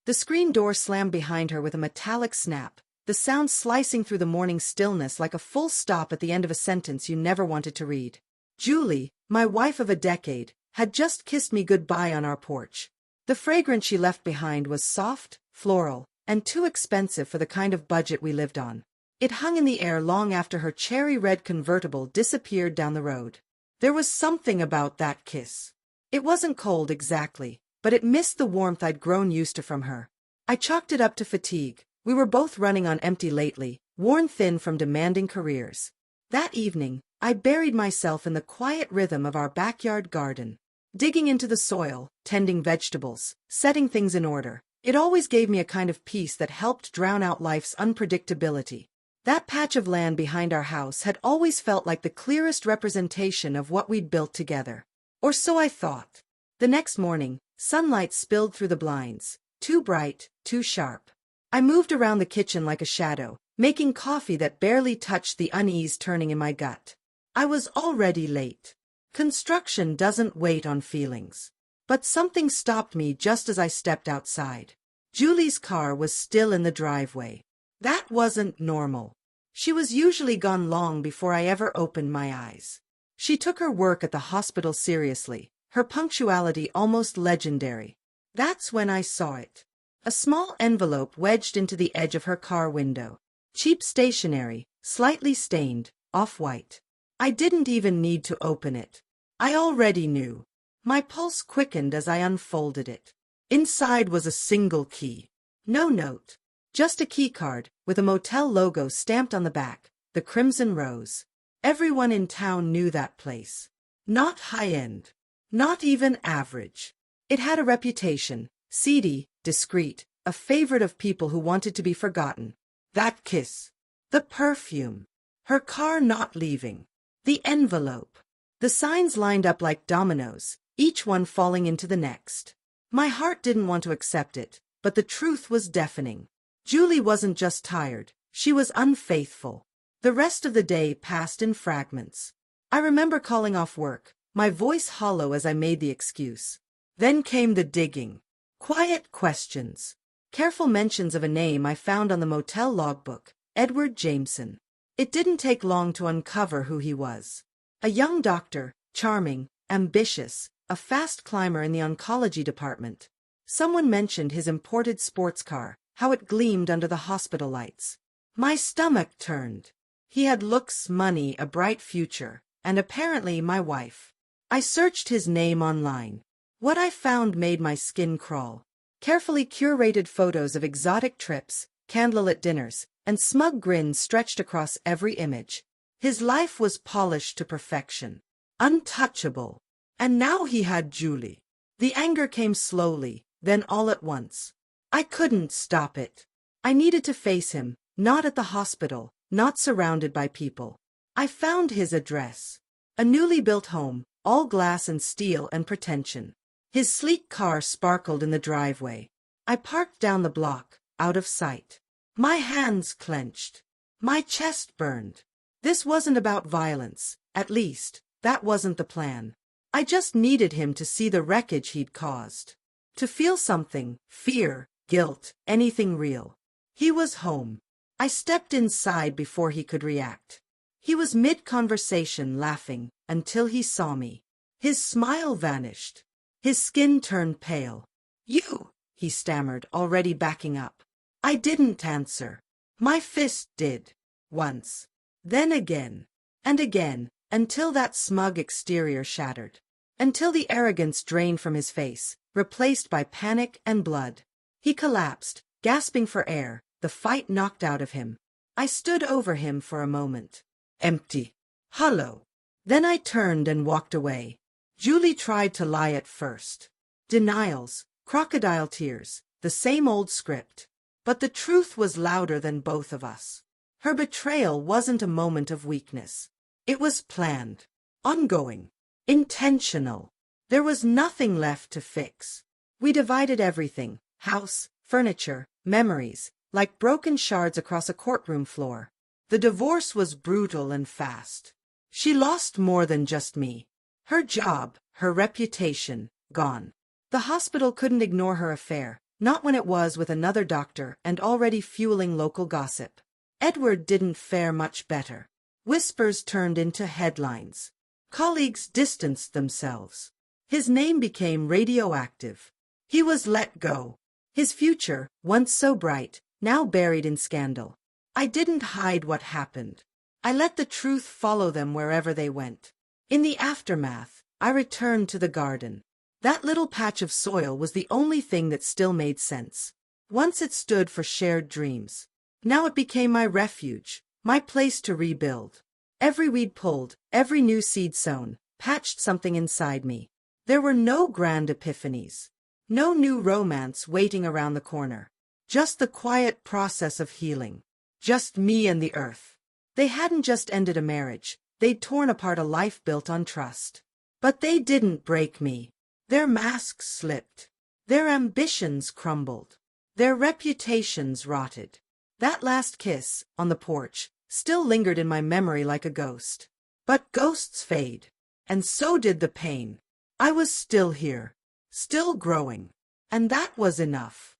The screen door slammed behind her with a metallic snap, the sound slicing through the morning stillness like a full stop at the end of a sentence you never wanted to read. Julie, my wife of a decade, had just kissed me goodbye on our porch. The fragrance she left behind was soft, floral, and too expensive for the kind of budget we lived on. It hung in the air long after her cherry-red convertible disappeared down the road. There was something about that kiss. It wasn't cold exactly, but it missed the warmth I'd grown used to from her. I chalked it up to fatigue. We were both running on empty lately, worn thin from demanding careers. That evening, I buried myself in the quiet rhythm of our backyard garden. Digging into the soil, tending vegetables, setting things in order. It always gave me a kind of peace that helped drown out life's unpredictability. That patch of land behind our house had always felt like the clearest representation of what we'd built together. Or so I thought. The next morning, sunlight spilled through the blinds, too bright, too sharp. I moved around the kitchen like a shadow, making coffee that barely touched the unease turning in my gut. I was already late. Construction doesn't wait on feelings. But something stopped me just as I stepped outside. Julie's car was still in the driveway. That wasn't normal. She was usually gone long before I ever opened my eyes. She took her work at the hospital seriously, her punctuality almost legendary. That's when I saw it. A small envelope wedged into the edge of her car window. Cheap stationery, slightly stained, off-white. I didn't even need to open it. I already knew. My pulse quickened as I unfolded it. Inside was a single key. No note. Just a keycard, with a motel logo stamped on the back, the Crimson Rose. Everyone in town knew that place. Not high-end. Not even average. It had a reputation, seedy, discreet, a favorite of people who wanted to be forgotten. That kiss. The perfume. Her car not leaving. The envelope. The signs lined up like dominoes, each one falling into the next. My heart didn't want to accept it, but the truth was deafening. Julie wasn't just tired, she was unfaithful. The rest of the day passed in fragments. I remember calling off work, my voice hollow as I made the excuse. Then came the digging. Quiet questions. Careful mentions of a name I found on the motel logbook, Edward Jameson. It didn't take long to uncover who he was. A young doctor, charming, ambitious, a fast climber in the oncology department. Someone mentioned his imported sports car, how it gleamed under the hospital lights. My stomach turned. He had looks, money, a bright future, and apparently my wife. I searched his name online. What I found made my skin crawl. Carefully curated photos of exotic trips, candlelit dinners, and smug grins stretched across every image. His life was polished to perfection. Untouchable. And now he had Julie. The anger came slowly, then all at once. I couldn't stop it. I needed to face him, not at the hospital, not surrounded by people. I found his address. A newly built home, all glass and steel and pretension. His sleek car sparkled in the driveway. I parked down the block, out of sight. My hands clenched. My chest burned. This wasn't about violence, at least, that wasn't the plan. I just needed him to see the wreckage he'd caused. To feel something, fear, guilt, anything real. He was home. I stepped inside before he could react. He was mid-conversation laughing until he saw me. His smile vanished. His skin turned pale. "You," he stammered, already backing up. I didn't answer. My fist did. Once. Then again. And again, until that smug exterior shattered. Until the arrogance drained from his face, replaced by panic and blood. He collapsed, gasping for air, the fight knocked out of him. I stood over him for a moment. Empty. Hollow. Then I turned and walked away. Julie tried to lie at first. Denials, crocodile tears, the same old script. But the truth was louder than both of us. Her betrayal wasn't a moment of weakness. It was planned, ongoing, intentional. There was nothing left to fix. We divided everything, house, furniture, memories, like broken shards across a courtroom floor. The divorce was brutal and fast. She lost more than just me. Her job, her reputation, gone. The hospital couldn't ignore her affair, Not when it was with another doctor and already fueling local gossip. Edward didn't fare much better. Whispers turned into headlines. Colleagues distanced themselves. His name became radioactive. He was let go. His future, once so bright, now buried in scandal. I didn't hide what happened. I let the truth follow them wherever they went. In the aftermath, I returned to the garden. That little patch of soil was the only thing that still made sense. Once it stood for shared dreams. Now it became my refuge, my place to rebuild. Every weed pulled, every new seed sown, patched something inside me. There were no grand epiphanies. No new romance waiting around the corner. Just the quiet process of healing. Just me and the earth. They hadn't just ended a marriage, they'd torn apart a life built on trust. But they didn't break me. Their masks slipped. Their ambitions crumbled. Their reputations rotted. That last kiss, on the porch, still lingered in my memory like a ghost. But ghosts fade. And so did the pain. I was still here. Still growing. And that was enough.